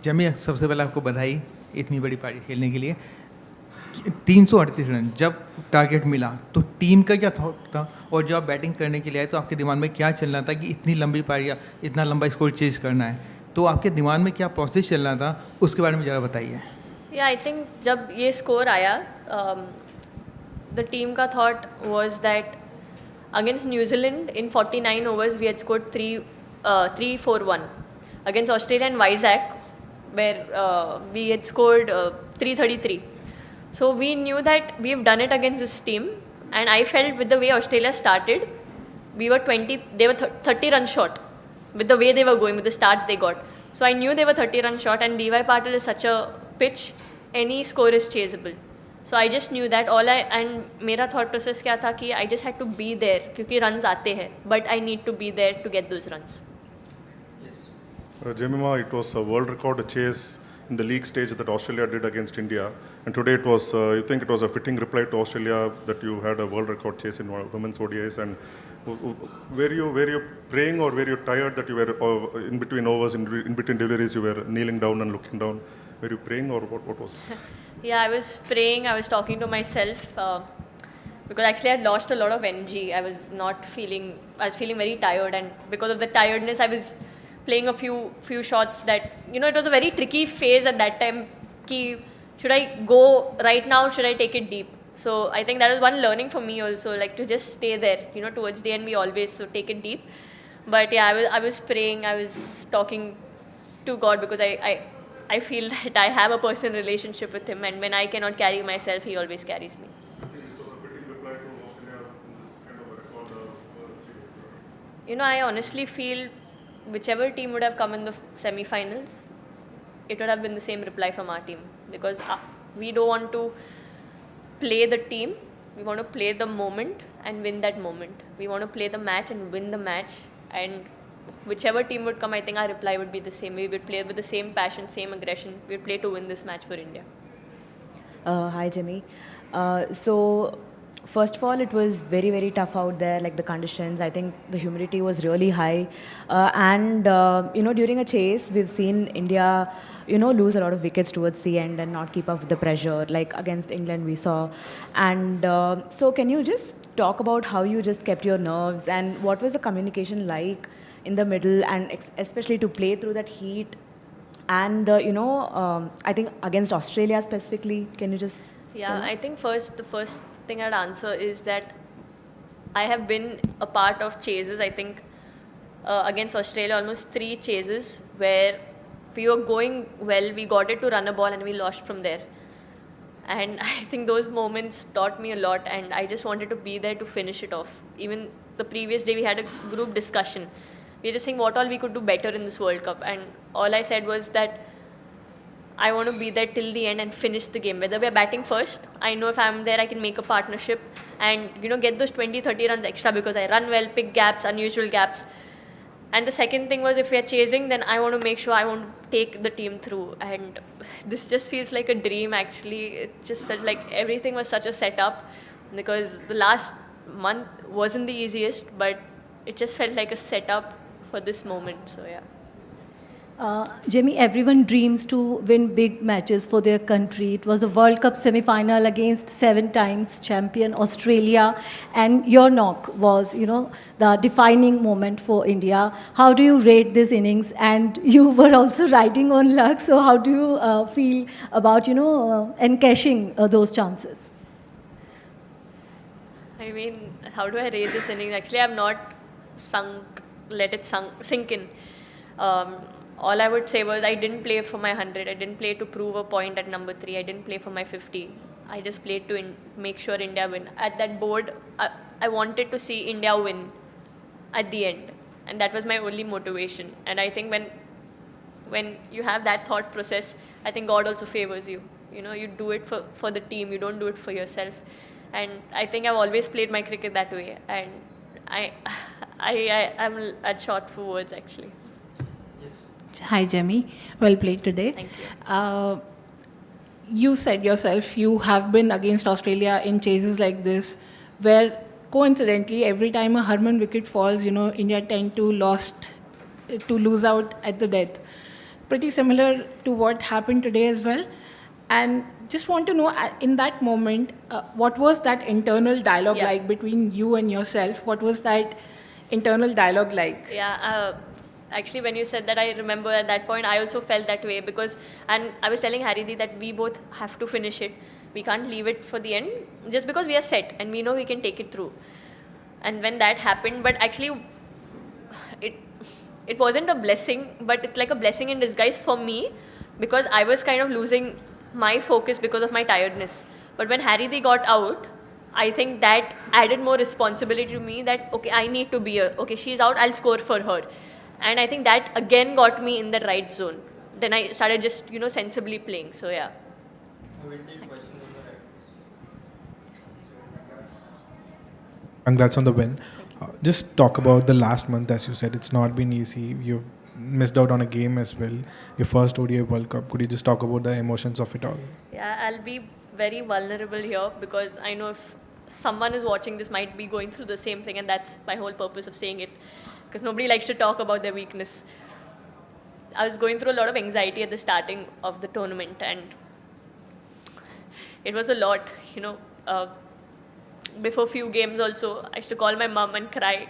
जमी, सबसे पहले आपको बधाई इतनी बड़ी पारी खेलने के लिए। 338 रन जब टारगेट मिला तो टीम का क्या थॉट था, और जब आप बैटिंग करने के लिए आए तो आपके दिमाग में क्या चल रहा था कि इतनी लंबी पारी, इतना लंबा स्कोर चेज करना है, तो आपके दिमाग में क्या प्रोसेस चल रहा था, उसके बारे में ज़रा बताइए। या आई थिंक जब ये स्कोर आया, द टीम का thought was that against New Zealand in 49 overs we had scored 3-4-1. Against Australia and Vizag, where we had scored 333. So we knew that we've done it against this team, and I felt with the way Australia started, we were 20, they were 30 runs short with the way they were going, with the start they got. So I knew they were 30 runs short, and DY Patil is such a pitch, any score is chaseable. So I just knew that and मेरा thought process क्या था कि I just had to be there क्योंकि runs आते हैं, but I need to be there to get those runs. Jemima, it was a world record chase in the league stage that Australia did against India, and today it was. You think it was a fitting reply to Australia that you had a world record chase in women's ODIs? And were you praying, or were you tired that you were in between overs, in between deliveries, you were kneeling down and looking down? Were you praying, or what was it? Yeah, I was praying. I was talking to myself because actually I had lost a lot of energy. I was feeling very tired, and because of the tiredness, I was playing a few shots that, it was a very tricky phase at that time. Ki, should I go right now? Should I take it deep? So I think that was one learning for me also, like to just stay there. Towards the end we always take it deep. But yeah, I was praying. I was talking to God because I feel that I have a personal relationship with Him, and when I cannot carry myself, He always carries me. I honestly feel whichever team would have come in the semi-finals, it would have been the same reply from our team, because we don't want to play the team, we want to play the moment and win that moment. We want to play the match and win the match, and whichever team would come, I think our reply would be the same. We would play with the same passion, same aggression. We would play to win this match for India. Hi, Jimmy. So first of all, it was very, very tough out there, like the conditions. I think the humidity was really high. And during a chase, we've seen India, lose a lot of wickets towards the end and not keep up with the pressure, like against England we saw. And so can you just talk about how you just kept your nerves, and what was the communication like in the middle, and especially to play through that heat? And, I think against Australia specifically, can you just tell us? I think the first thing I'd answer is that I have been a part of chases. I think against Australia, almost 3 chases where we were going well, we got it to run a ball and we lost from there. And I think those moments taught me a lot, and I just wanted to be there to finish it off. Even the previous day we had a group discussion. We were just saying what all we could do better in this World Cup, and all I said was that I want to be there till the end and finish the game. Whether we are batting first, I know if I'm there, I can make a partnership and, get those 20-30 runs extra because I run well, pick gaps, unusual gaps. And the second thing was, if we are chasing, then I want to make sure I want to take the team through. And this just feels like a dream, actually. It just felt like everything was such a setup, because the last month wasn't the easiest, but it just felt like a setup for this moment. So yeah. Jimmy, everyone dreams to win big matches for their country. It was a World Cup semi-final against 7 times champion Australia, and your knock was, the defining moment for India. How do you rate this innings? And you were also riding on luck, so how do you feel about, encashing those chances? I mean, how do I rate this innings? Actually, I've not let it sink in. All I would say was I didn't play for my 100. I didn't play to prove a point at number 3. I didn't play for my 50. I just played to make sure India win. At that board, I wanted to see India win at the end. And that was my only motivation. And I think when you have that thought process, I think God also favors you. You do it for the team. You don't do it for yourself. And I think I've always played my cricket that way. And I'm at short for words, actually. Hi, Jemmy. Well played today. Thank you. You said yourself you have been against Australia in chases like this, where coincidentally every time a Harman wicket falls, India tend to lose out at the death. pretty similar to what happened today as well. And just want to know, in that moment, what was that internal dialogue Yeah. like between you and yourself? What was that internal dialogue like? Yeah, actually, when you said that, I remember at that point I also felt that way because, and I was telling Haridhi that we both have to finish it. We can't leave it for the end just because we are set and we know we can take it through. And when that happened, but actually, it wasn't a blessing, but it's like a blessing in disguise for me because I was kind of losing my focus because of my tiredness. But when Haridhi got out, I think that added more responsibility to me that, okay, I need to be here. Okay, she's out, I'll score for her. And I think that again got me in the right zone. Then I started just, sensibly playing. So, yeah. Congrats on the win. Just talk about the last month, as you said, it's not been easy. You've missed out on a game as well. Your first ODI World Cup. Could you just talk about the emotions of it all? Yeah, I'll be very vulnerable here because I know if someone is watching this might be going through the same thing, and that's my whole purpose of saying it because nobody likes to talk about their weakness. I was going through a lot of anxiety at the starting of the tournament, and it was a lot, before few games also, I used to call my mom and cry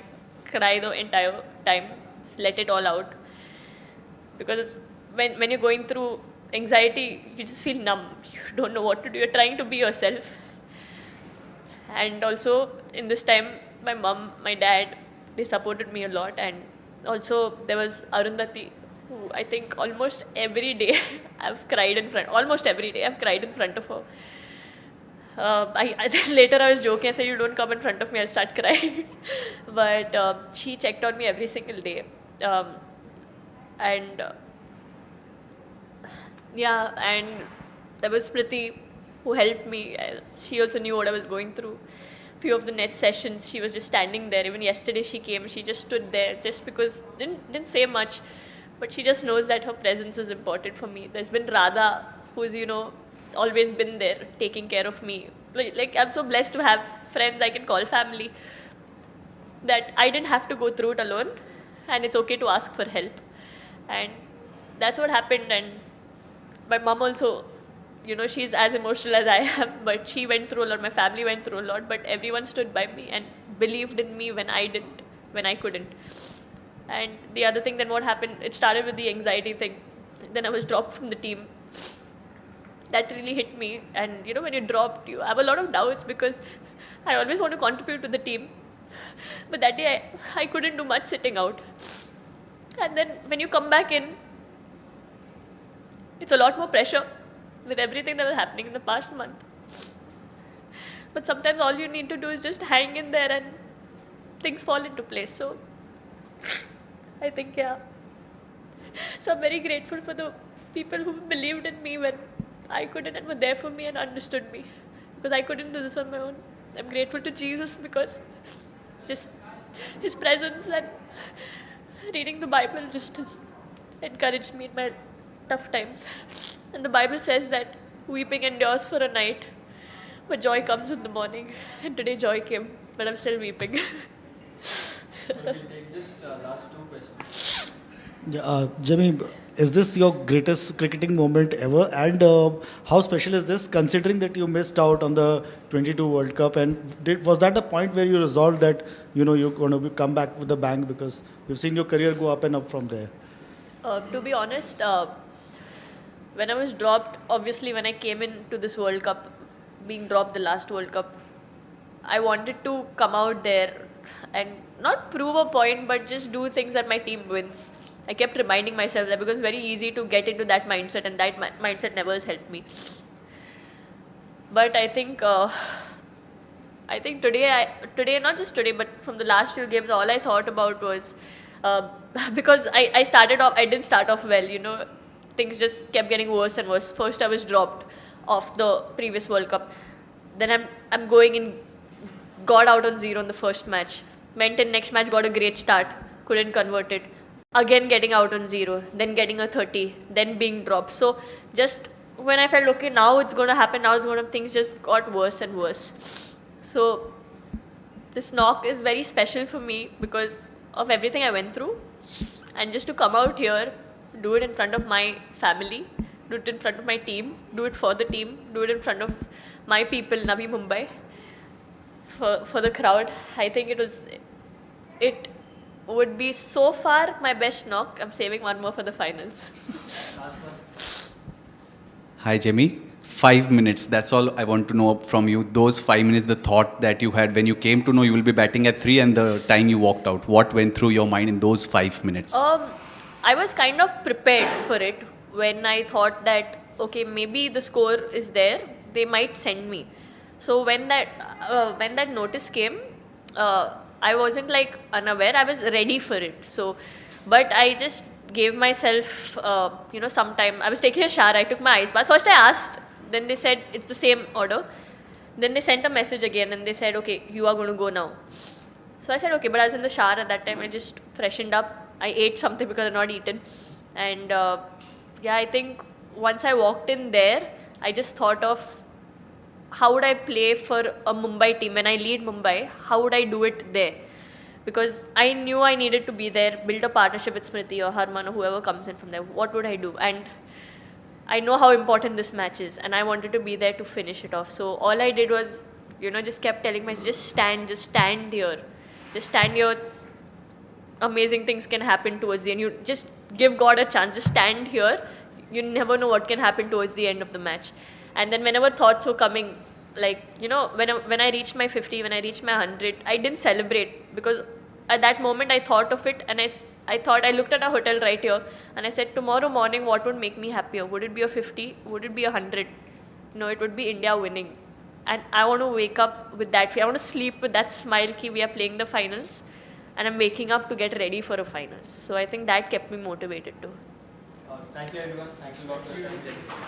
the entire time, just let it all out. Because when you're going through anxiety, you just feel numb. You don't know what to do. You're trying to be yourself. And also, in this time, my mom, my dad, they supported me a lot. And also, there was Arundhati, who I think almost every day I've cried in front, almost every day I've cried in front of her. Later I was joking, I said, you don't come in front of me, I'll start crying. But she checked on me every single day. And there was Priti who helped me. She also knew what I was going through. Few of the net sessions, she was just standing there. Even yesterday she came, she just stood there just because, didn't say much, but she just knows that her presence is important for me. There's been Radha, who's, always been there taking care of me. Like I'm so blessed to have friends I can call family, that I didn't have to go through it alone, and it's okay to ask for help. And that's what happened. And my mom also, she's as emotional as I am, but she went through a lot, my family went through a lot, but everyone stood by me and believed in me when I didn't, when I couldn't. And the other thing, then what happened, it started with the anxiety thing. Then I was dropped from the team. That really hit me. And when you're dropped, you have a lot of doubts because I always want to contribute to the team. But that day I couldn't do much sitting out. And then when you come back in, it's a lot more pressure with everything that was happening in the past month. But sometimes all you need to do is just hang in there and things fall into place. So I think, yeah. So I'm very grateful for the people who believed in me when I couldn't and were there for me and understood me. Because I couldn't do this on my own. I'm grateful to Jesus because just His presence and reading the Bible just has encouraged me in my tough times. And the Bible says that weeping endures for a night, but joy comes in the morning. And today joy came, but I'm still weeping. We will take just last two questions. Yeah, Jimmy, is this your greatest cricketing moment ever? And how special is this, considering that you missed out on the 22 World Cup? And was that the point where you resolved that you're going to come back with a bang, because we've seen your career go up and up from there? To be honest, when I was dropped, obviously when I came into this World Cup, being dropped the last World Cup, I wanted to come out there and not prove a point, but just do things that my team wins. I kept reminding myself that because it's very easy to get into that mindset, and that mindset never has helped me. But I think today, not just today, but from the last few games, all I thought about was, because I started off, I didn't start off well, things just kept getting worse and worse. First I was dropped off the previous World Cup. Then I'm going in, got out on 0 in the first match. Went in next match, got a great start, couldn't convert it. Again getting out on 0, then getting a 30, then being dropped. So just when I felt, okay, now it's going to happen, things just got worse and worse. So this knock is very special for me because of everything I went through. And just to come out here, do it in front of my family, do it in front of my team, do it for the team, do it in front of my people, Navi Mumbai, for the crowd. I think it would be so far my best knock. I'm saving one more for the finals. Hi, Jimmy. 5 minutes. That's all I want to know from you. Those 5 minutes, the thought that you had when you came to know you will be batting at 3 and the time you walked out. What went through your mind in those 5 minutes? I was kind of prepared for it when I thought that, okay, maybe the score is there. They might send me. So when that notice came, I wasn't like unaware. I was ready for it. So, but I just gave myself, some time. I was taking a shower. I took my ice bath. First I asked. Then they said it's the same order. Then they sent a message again and they said, okay, you are going to go now. So I said, okay, but I was in the shower at that time. I just freshened up. I ate something because I'd not eaten. And I think once I walked in there, I just thought of how would I play for a Mumbai team when I lead Mumbai? How would I do it there? Because I knew I needed to be there, build a partnership with Smriti or Harman or whoever comes in from there. What would I do? And I know how important this match is, and I wanted to be there to finish it off. So all I did was, just kept telling myself, just stand here. Just stand here. Amazing things can happen towards the end. You just give God a chance. Just stand here. You never know what can happen towards the end of the match. And then whenever thoughts were coming, like, when I reached my 50, when I reached my 100, I didn't celebrate because at that moment I thought of it and I looked at a hotel right here and I said, tomorrow morning, what would make me happier? Would it be a 50? Would it be a 100? No, it would be India winning. And I want to wake up with that. I want to sleep with that smile ki we are playing the finals and I'm waking up to get ready for a finals. So I think that kept me motivated too. Thank you everyone. Thanks a lot for your time.